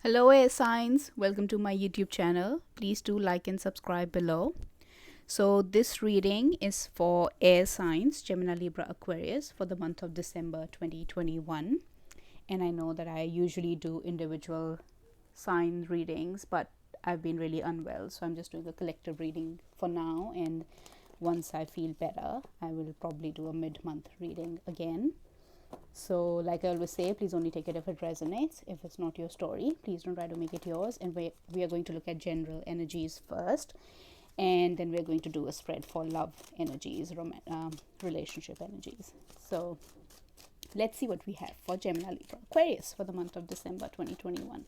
Hello air signs, welcome to my YouTube channel. Please do like and subscribe below. So this reading is for air signs, Gemini, Libra, Aquarius for the month of December 2021. And I know that I usually do individual sign readings, but I've been really unwell, so I'm just doing a collective reading for now, and once I feel better I will probably do a mid-month reading again. So like I always say, please only take it if it resonates. If it's not your story, please don't try to make it yours. And we are going to look at general energies first, and then we're going to do a spread for love energies, relationship energies. So let's see what we have for Gemini, Libra, Aquarius for the month of December 2021.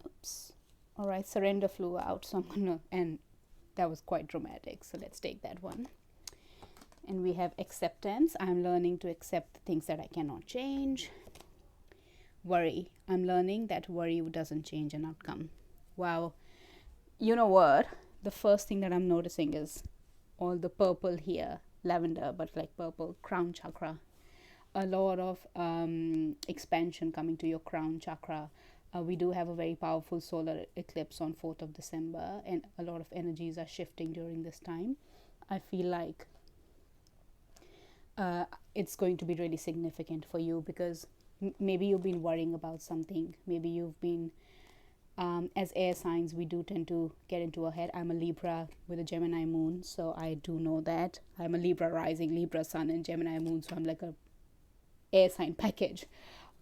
Oops. All right, surrender flew out, so I'm gonna, and that was quite dramatic, so let's take that one. And we have acceptance. I'm learning to accept the things that I cannot change. Worry. I'm learning that worry doesn't change an outcome. Wow. You know what? The first thing that I'm noticing is all the purple here, lavender, but like purple, crown chakra. A lot of expansion coming to your crown chakra. We do have a very powerful solar eclipse on 4th of December, and a lot of energies are shifting during this time. I feel like it's going to be really significant for you, because maybe you've been worrying about something. Maybe you've been, as air signs, we do tend to get into our head. I'm a Libra with a Gemini moon, so I do know that. I'm a Libra rising, Libra sun, and Gemini moon, so I'm like a air sign package.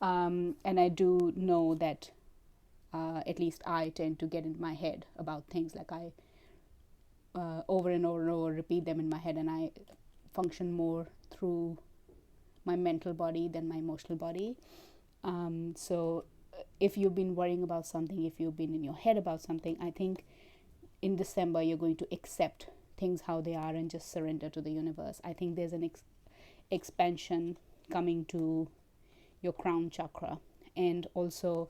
And I do know that at least I tend to get into my head about things. Like I over and over and over repeat them in my head, and I function more through my mental body than my emotional body. So if you've been worrying about something, if you've been in your head about something, I think in December you're going to accept things how they are and just surrender to the universe. I think there's an expansion coming to your crown chakra. And also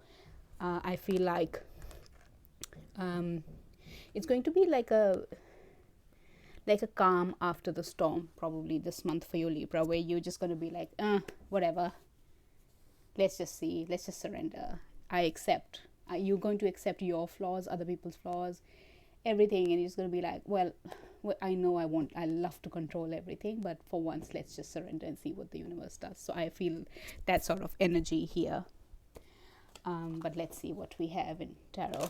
I feel like it's going to be like a calm after the storm, probably this month for you, Libra, where you're just going to be like, whatever, let's just surrender. I accept. You're going to accept your flaws, other people's flaws, everything, and you're just going to be like, well, I know I love to control everything, but for once let's just surrender and see what the universe does. So I feel that sort of energy here. But let's see what we have in tarot.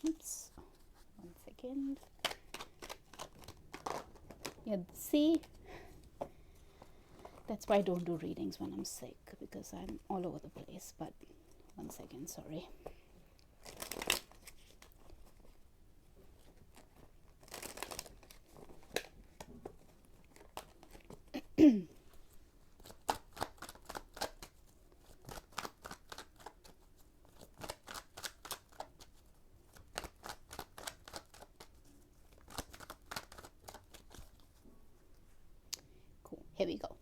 Oops, 1 second. Yeah, see, that's why I don't do readings when I'm sick, because I'm all over the place. But 1 second, sorry. Cool, here we go.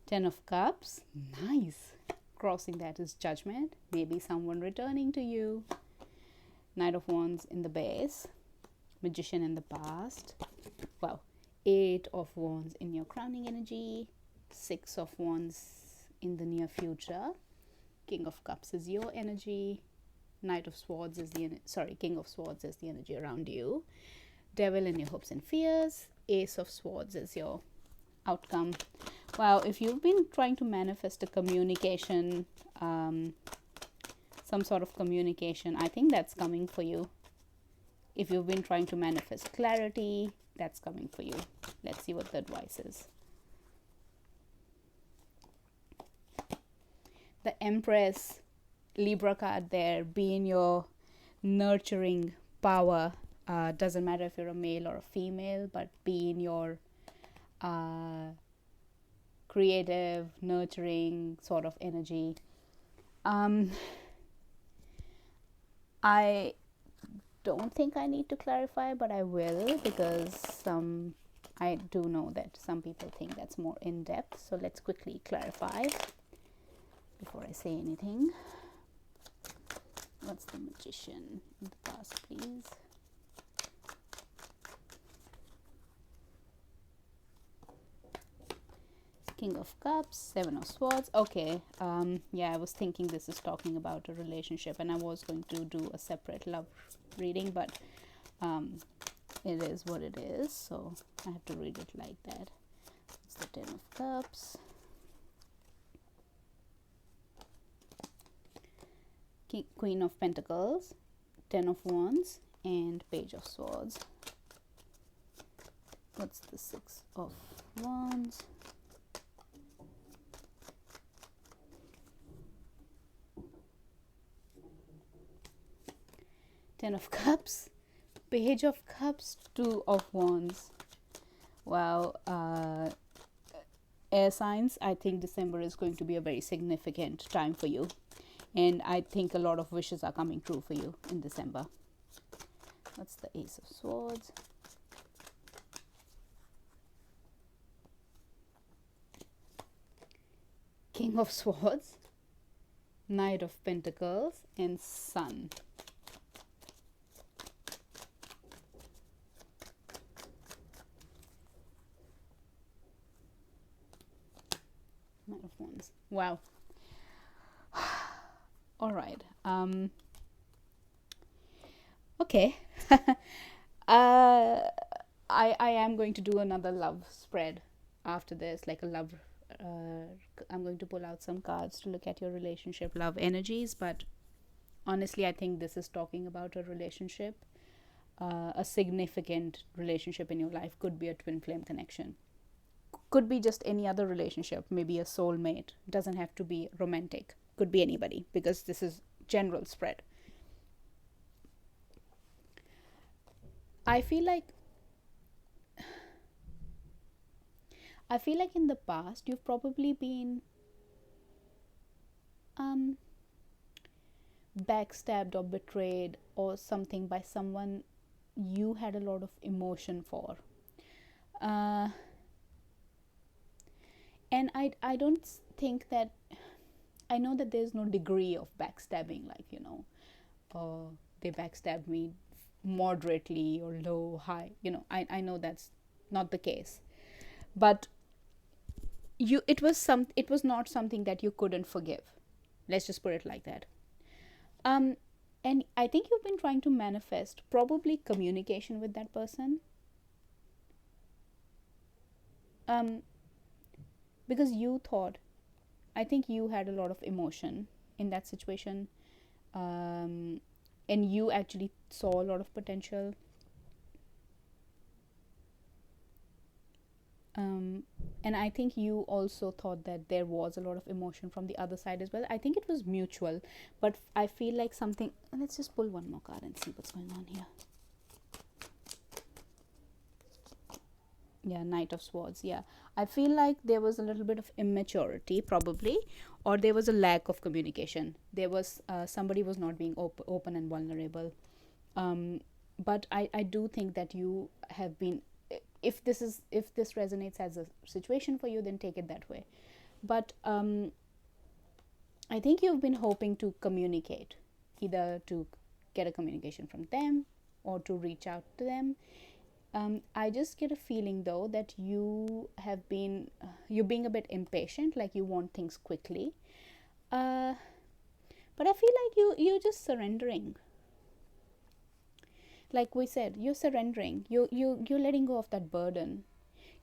10 of Cups, nice. Crossing that is Judgment, maybe someone returning to you. Knight of Wands in the base, Magician in the past. Wow. 8 of Wands in your crowning energy, 6 of Wands in the near future. King of Cups is your energy. Knight of Swords is King of Swords is the energy around you. Devil in your hopes and fears. Ace of Swords is your outcome. Wow, if you've been trying to manifest a communication, some sort of communication, I think that's coming for you. If you've been trying to manifest clarity, that's coming for you. Let's see what the advice is. The Empress, Libra card there. Be in your nurturing power. Doesn't matter if you're a male or a female, but be in your creative, nurturing sort of energy. I don't think I need to clarify, but I will, because some I do know that some people think that's more in depth, so let's quickly clarify before I say anything. What's the Magician in the past, please? King of Cups, Seven of Swords. Okay, yeah, I was thinking this is talking about a relationship, and I was going to do a separate love reading, but it is what it is, so I have to read it like that. It's the Ten of Cups, Queen of Pentacles, Ten of Wands, and Page of Swords. What's the Six of Wands? Ten of Cups, Page of Cups, Two of Wands. Wow. Air signs, I think December is going to be a very significant time for you. And I think a lot of wishes are coming true for you in December. What's the Ace of Swords? King of Swords, Knight of Pentacles, and Sun. Knight of Wands. Wow. All right. Okay. I am going to do another love spread after this, like a love. I'm going to pull out some cards to look at your relationship, love energies. But honestly, I think this is talking about a relationship, a significant relationship in your life. Could be a twin flame connection. Could be just any other relationship, maybe a soulmate. Doesn't have to be romantic. Could be anybody, because this is general spread. I feel like in the past you've probably been backstabbed or betrayed or something by someone you had a lot of emotion for. And I don't think that, I know that there's no degree of backstabbing, like, they backstabbed me moderately or low, high, I know that's not the case. But it was not something that you couldn't forgive. Let's just put it like that. And I think you've been trying to manifest probably communication with that person. Because I think you had a lot of emotion in that situation, and you actually saw a lot of potential. And I think you also thought that there was a lot of emotion from the other side as well. I think it was mutual, but I feel like something. Let's just pull one more card and see what's going on here. Yeah, Knight of Swords. Yeah, I feel like there was a little bit of immaturity probably, or there was a lack of communication. There was somebody was not being open and vulnerable. But I do think that you have been, if this resonates as a situation for you, then take it that way. But I think you've been hoping to communicate, either to get a communication from them or to reach out to them. I just get a feeling though that you're being a bit impatient, like you want things quickly. But I feel like you're just surrendering. Like we said, you're surrendering. You're letting go of that burden.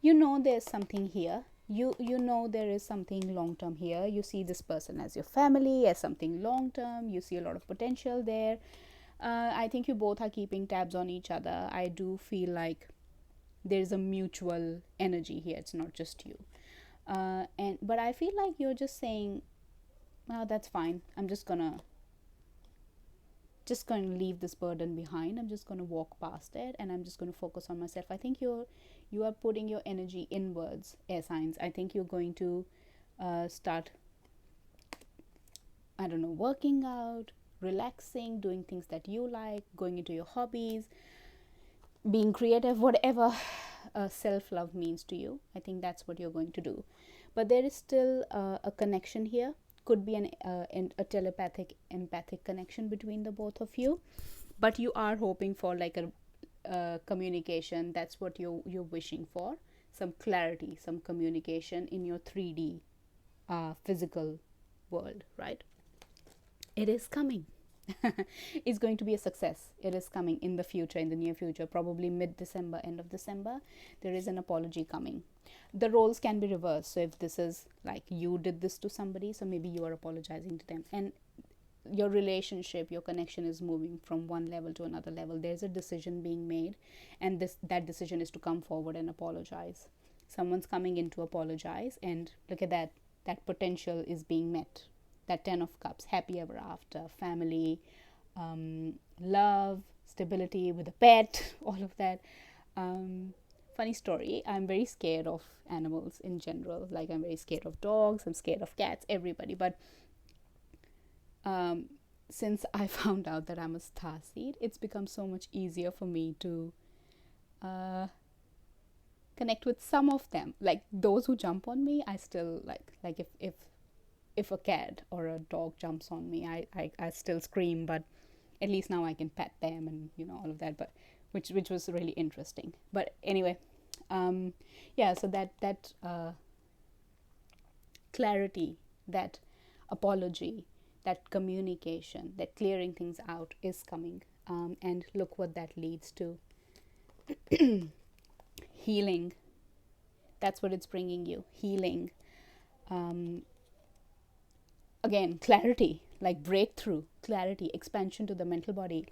There's something here. You know there is something long term here. You see this person as your family, as something long term. You see a lot of potential there. I think you both are keeping tabs on each other. I do feel like there's a mutual energy here. It's not just you. But I feel like you're just saying, "Oh, that's fine. I'm just gonna leave this burden behind. I'm just gonna walk past it, and I'm just gonna focus on myself." I think you are putting your energy inwards, air signs. I think you're going to start, I don't know, working out, relaxing, doing things that you like, going into your hobbies, being creative, whatever. self-love means to you. I think that's what you're going to do. But there is still a connection here. Could be a telepathic, empathic connection between the both of you. But you are hoping for like a communication. That's what you're wishing for. Some clarity, some communication in your 3D physical world, right? It is coming. It's going to be a success. It is coming in the future, in the near future, probably mid-December, end of December. There is an apology coming. The roles can be reversed. So if this is like you did this to somebody, so maybe you are apologizing to them, and your relationship, your connection is moving from one level to another level. There's a decision being made, and that decision is to come forward and apologize. Someone's coming in to apologize, and look at that. That potential is being met. That 10 of cups, happy ever after, family, love, stability with a pet, all of that. Funny story, I'm very scared of animals in general. Like, I'm very scared of dogs, I'm scared of cats, everybody. But since I found out that I'm a star seed, it's become so much easier for me to connect with some of them. Like, those who jump on me, I still like if a cat or a dog jumps on me, I still scream, but at least now I can pet them and all of that. But which was really interesting. But anyway, yeah, so that clarity, that apology, that communication, that clearing things out is coming, and look what that leads to. Healing. That's what it's bringing you. Healing. Again, clarity, like breakthrough, clarity, expansion to the mental body.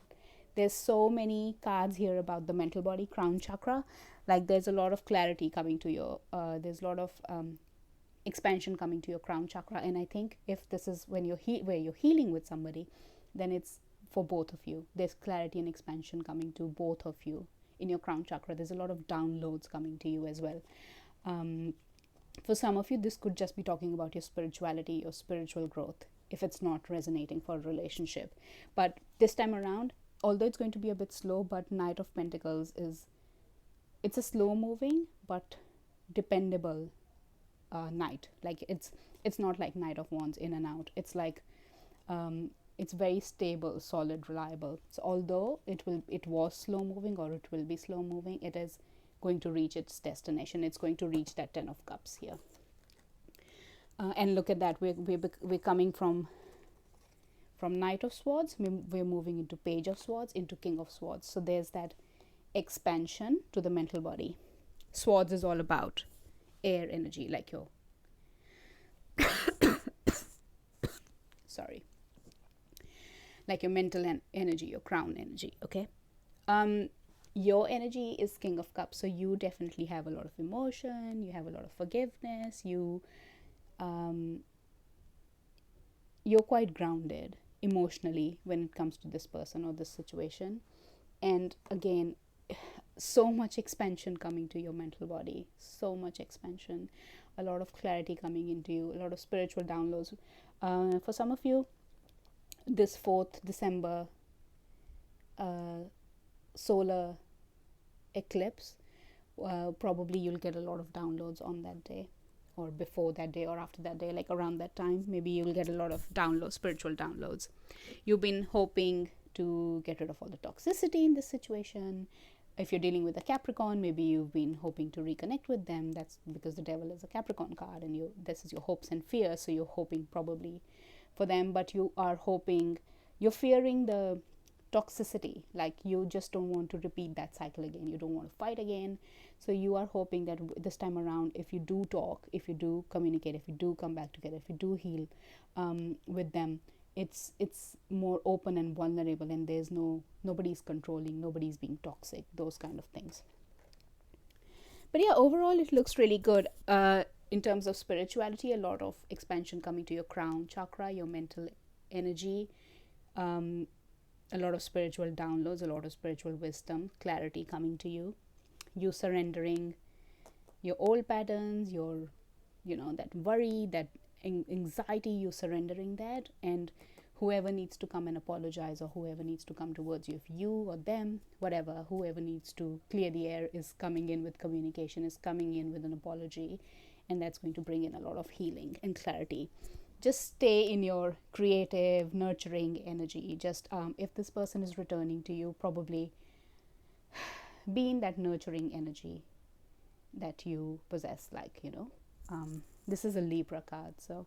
There's so many cards here about the mental body, crown chakra. Like, there's a lot of clarity coming to your, there's a lot of expansion coming to your crown chakra. And I think if this is when where you're healing with somebody, then it's for both of you. There's clarity and expansion coming to both of you in your crown chakra. There's a lot of downloads coming to you as well. For some of you, this could just be talking about your spirituality, your spiritual growth, if it's not resonating for a relationship. But this time around, although it's going to be a bit slow, but Knight of Pentacles it's a slow moving but dependable knight. Like, it's not like Knight of Wands, in and out. It's like it's very stable, solid, reliable. So although it was slow moving, or it will be slow moving, it is going to reach its destination. It's going to reach that 10 of cups here. And look at that, we're coming from Knight of Swords, we're moving into Page of Swords, into King of Swords. So there's that expansion to the mental body. Swords is all about air energy, like your sorry, like your mental energy, your crown energy. Okay. Your energy is King of Cups, so you definitely have a lot of emotion, you have a lot of forgiveness, you're quite grounded emotionally when it comes to this person or this situation. And again, so much expansion coming to your mental body, so much expansion, a lot of clarity coming into you, a lot of spiritual downloads. For some of you, this 4th December solar eclipse, probably you'll get a lot of downloads on that day, or before that day, or after that day, like around that time. Maybe you'll get a lot of downloads, spiritual downloads. You've been hoping to get rid of all the toxicity in this situation. If you're dealing with a Capricorn, maybe you've been hoping to reconnect with them. That's because the devil is a Capricorn card, and this is your hopes and fears. So you're hoping probably for them, but you're fearing the toxicity. Like, you just don't want to repeat that cycle again. You don't want to fight again. So you are hoping that this time around, if you do talk, if you do communicate, if you do come back together, if you do heal with them, it's more open and vulnerable, and there's nobody's controlling, nobody's being toxic, those kind of things. But yeah, overall it looks really good. In terms of spirituality, a lot of expansion coming to your crown chakra, your mental energy, a lot of spiritual downloads, a lot of spiritual wisdom, clarity coming to you. You surrendering your old patterns, your that worry, that anxiety, you surrendering that, and whoever needs to come and apologize, or whoever needs to come towards you, if you or them, whatever, whoever needs to clear the air is coming in with communication, is coming in with an apology, and that's going to bring in a lot of healing and clarity. Just stay in your creative, nurturing energy. Just if this person is returning to you, probably be in that nurturing energy that you possess, like, this is a Libra card. So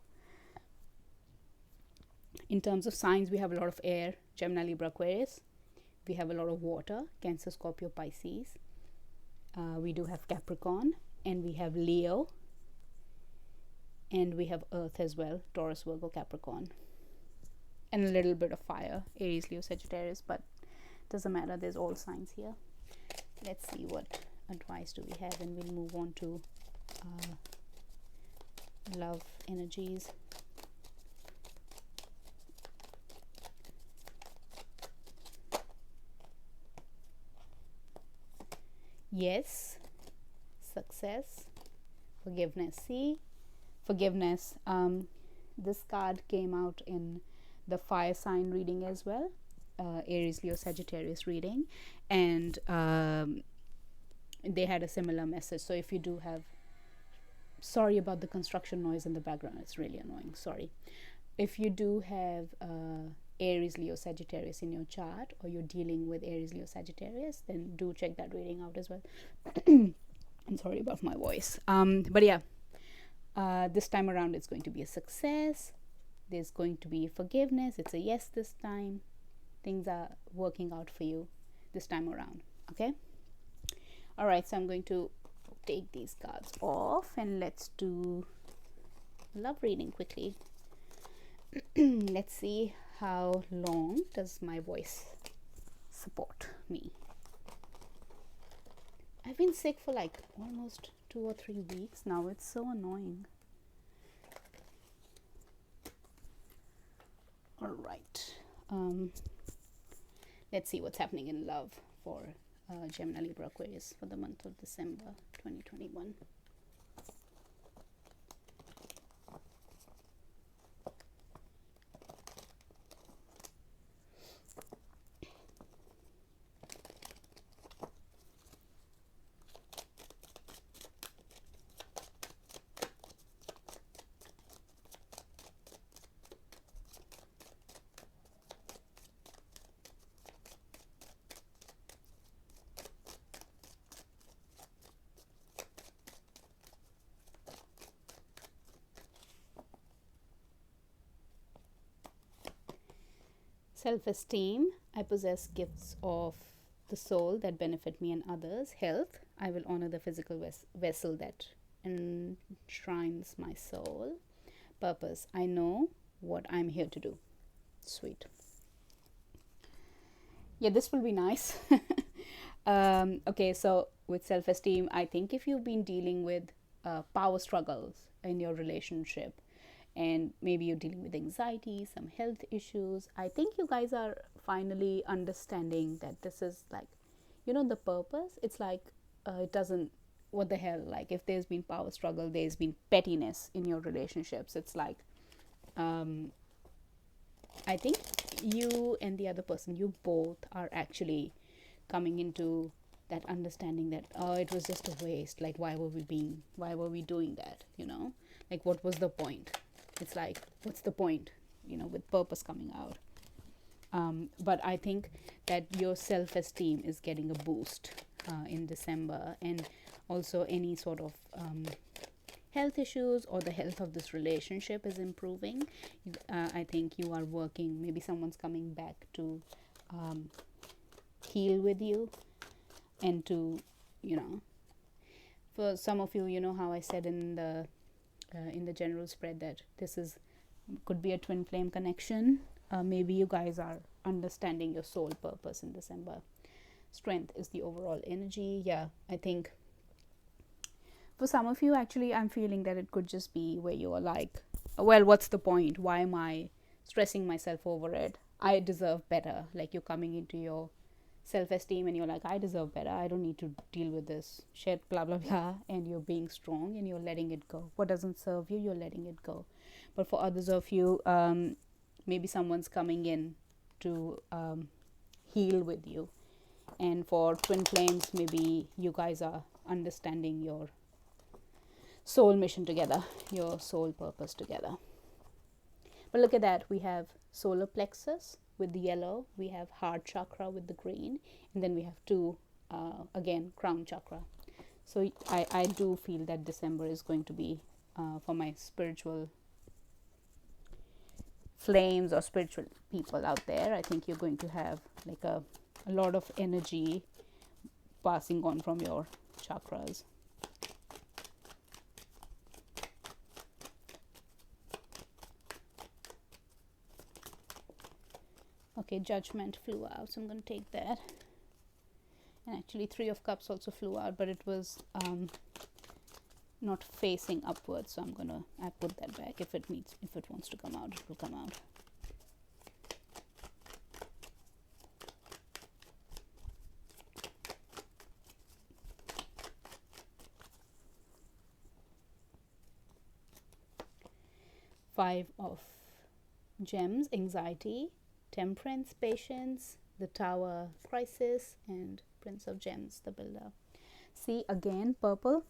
in terms of signs, we have a lot of air, Gemini, Libra, Aquarius. We have a lot of water, Cancer, Scorpio, Pisces. We do have Capricorn, and we have Leo, and we have Earth as well, Taurus, Virgo, Capricorn, and a little bit of fire, Aries, Leo, Sagittarius, but doesn't matter, there's all signs here. Let's see what advice do we have, and we'll move on to love energies. Yes, success, forgiveness. See, forgiveness. This card came out in the fire sign reading as well, Aries, Leo, Sagittarius reading, and they had a similar message. So if you do have, sorry about the construction noise in the background, it's really annoying, sorry. If you do have Aries, Leo, Sagittarius in your chart, or you're dealing with Aries, Leo, Sagittarius, then do check that reading out as well. I'm sorry about my voice. But yeah, this time around it's going to be a success. There's going to be forgiveness. It's a yes this time. Things are working out for you this time around. Okay. All right. So I'm going to take these cards off, and let's do love reading quickly. Let's see how long does my voice support me. I've been sick for like almost 2 or 3 weeks now. It's so annoying. All right. Let's see what's happening in love for Gemini, Libra, Aquarius for the month of December 2021. Self-esteem. I possess gifts of the soul that benefit me and others. Health. I will honor the physical vessel that enshrines my soul. Purpose. I know what I'm here to do. Sweet. Yeah, this will be nice. Okay, so with self-esteem, I think if you've been dealing with power struggles in your relationship, and maybe you're dealing with anxiety, some health issues, I think you guys are finally understanding that this is like, the purpose. It's like, it doesn't, what the hell, like if there's been power struggle, there's been pettiness in your relationships. It's like, I think you and the other person, you both are actually coming into that understanding that, it was just a waste. Like, why were we doing that? Like, what was the point? It's like, what's the point, with purpose coming out. But I think that your self-esteem is getting a boost in December, and also any sort of health issues or the health of this relationship is improving. I think you are working, maybe someone's coming back to heal with you, and to, for some of you, how I said in the general spread that this could be a twin flame connection. Maybe you guys are understanding your soul purpose in December. Strength is the overall energy. Yeah, I think for some of you, actually, I'm feeling that it could just be where you are like, well, what's the point? Why am I stressing myself over it? I deserve better. Like, you're coming into your self-esteem and you're like, I deserve better. I don't need to deal with this shit, blah, blah, blah. And you're being strong and you're letting it go. What doesn't serve you, you're letting it go. But for others of you, maybe someone's coming in to heal with you. And for twin flames, maybe you guys are understanding your soul mission together, your soul purpose together. But look at that, we have solar plexus with the yellow, we have heart chakra with the green, and then we have two again crown chakra. So I do feel that December is going to be for my spiritual flames or spiritual people out there. I think you're going to have like a lot of energy passing on from your chakras. Okay, Judgment flew out, so I'm going to take that. And actually Three of Cups also flew out, but it was not facing upwards, so I'm going to put that back. If it wants to come out, it will come out. Five of Gems, anxiety, Temperance, patience, the Tower, crisis, and Prince of Gems, the builder. See, again, purple,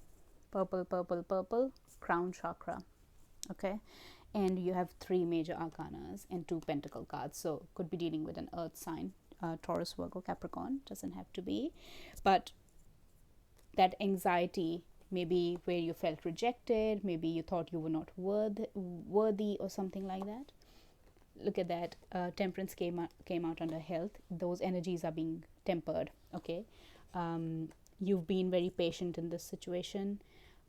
crown chakra. Okay, and you have three major arcanas and two pentacle cards, so could be dealing with an earth sign, Taurus, Virgo, Capricorn, doesn't have to be. But that anxiety, maybe where you felt rejected, maybe you thought you were not worthy or something like that. Look at that, Temperance came out under health. Those energies are being tempered. Okay, you've been very patient in this situation,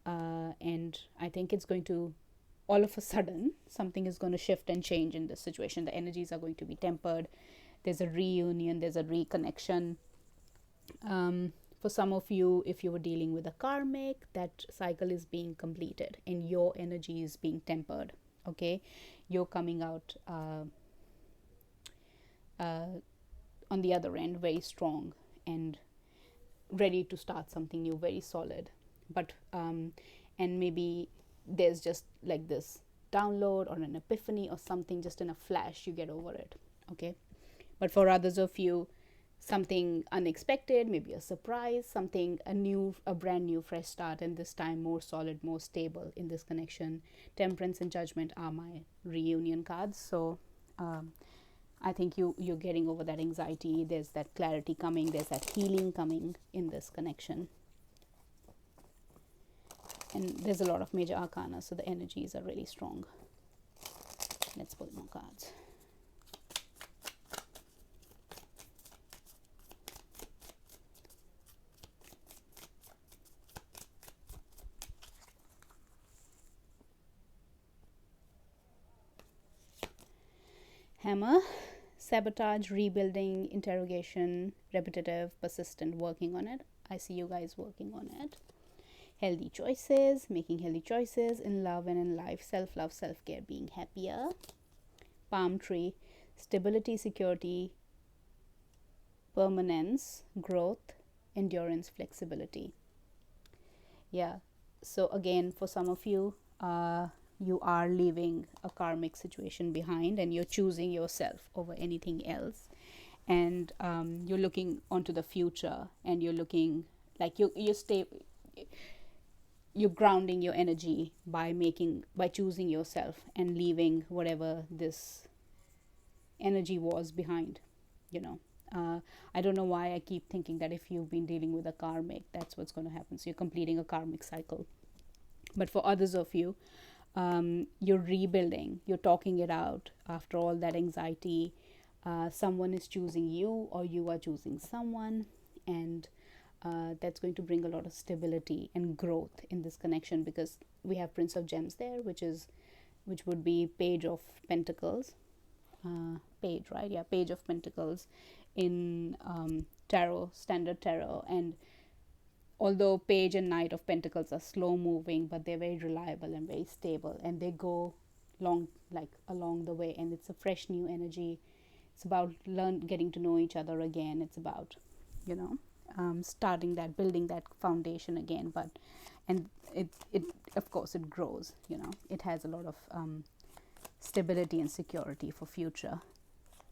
and I think it's going to, all of a sudden, something is going to shift and change in this situation. The energies are going to be tempered. There's a reunion, there's a reconnection. For some of you, if you were dealing with a karmic, that cycle is being completed and your energy is being tempered. Okay, you're coming out on the other end very strong and ready to start something new, very solid. But and maybe there's just like this download or an epiphany or something, just in a flash you get over it. Okay, but for others of you, something unexpected, maybe a surprise, something, a brand new fresh start, and this time more solid, more stable in this connection. Temperance and Judgment are my reunion cards. So I think you're getting over that anxiety. There's that clarity coming, there's that healing coming in this connection. And there's a lot of major arcana, so the energies are really strong. Let's pull more cards. Hammer, sabotage, rebuilding, interrogation, repetitive, persistent, working on it. I see you guys working on it. Healthy choices, making healthy choices in love and in life. Self-love, self-care, being happier. Palm tree, stability, security, permanence, growth, endurance, flexibility. Yeah, so again, for some of you, you are leaving a karmic situation behind and you're choosing yourself over anything else. And you're looking onto the future, and you're looking like you're grounding your energy by choosing yourself and leaving whatever this energy was behind, you know. I don't know why I keep thinking that if you've been dealing with a karmic, that's what's going to happen. So you're completing a karmic cycle. But for others of you, you're rebuilding, you're talking it out after all that anxiety. Someone is choosing you, or you are choosing someone, and that's going to bring a lot of stability and growth in this connection, because we have Prince of Gems there, which would be Page of Pentacles, Page, right? Yeah, Page of Pentacles in tarot, standard tarot. And although Page and Knight of Pentacles are slow moving, but they're very reliable and very stable, and they go along the way, and it's a fresh new energy. It's about getting to know each other again. It's about, you know, starting that, building that foundation again. And it of course it grows, you know. It has a lot of stability and security for future.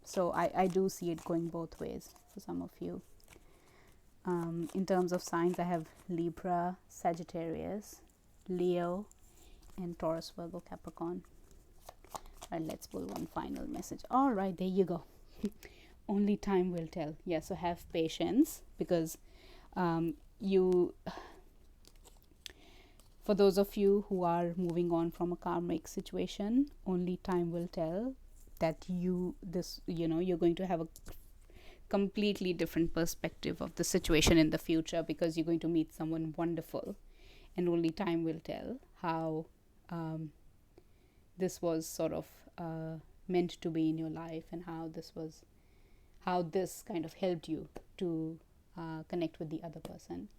So I do see it going both ways for some of you. In terms of signs, I have Libra, Sagittarius, Leo, and Taurus, Virgo, Capricorn. All right, let's pull one final message. All right, there you go. Only time will tell. Yeah, so have patience, because you, for those of you who are moving on from a karmic situation, only time will tell that you're going to have a completely different perspective of the situation in the future, because you're going to meet someone wonderful, and only time will tell how this was sort of meant to be in your life, and how this kind of helped you to connect with the other person.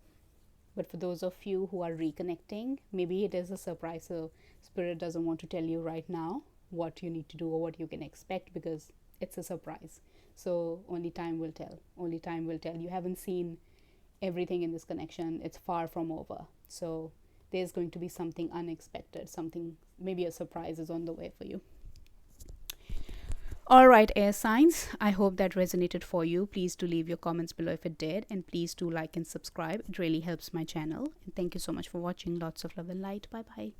But for those of you who are reconnecting, maybe it is a surprise, so spirit doesn't want to tell you right now what you need to do or what you can expect, because it's a surprise. So only time will tell. Only time will tell. You haven't seen everything in this connection. It's far from over. So there's going to be something unexpected, something, maybe a surprise is on the way for you. All right, air signs, I hope that resonated for you. Please do leave your comments below if it did, and please do like and subscribe. It really helps my channel. And thank you so much for watching. Lots of love and light. Bye bye.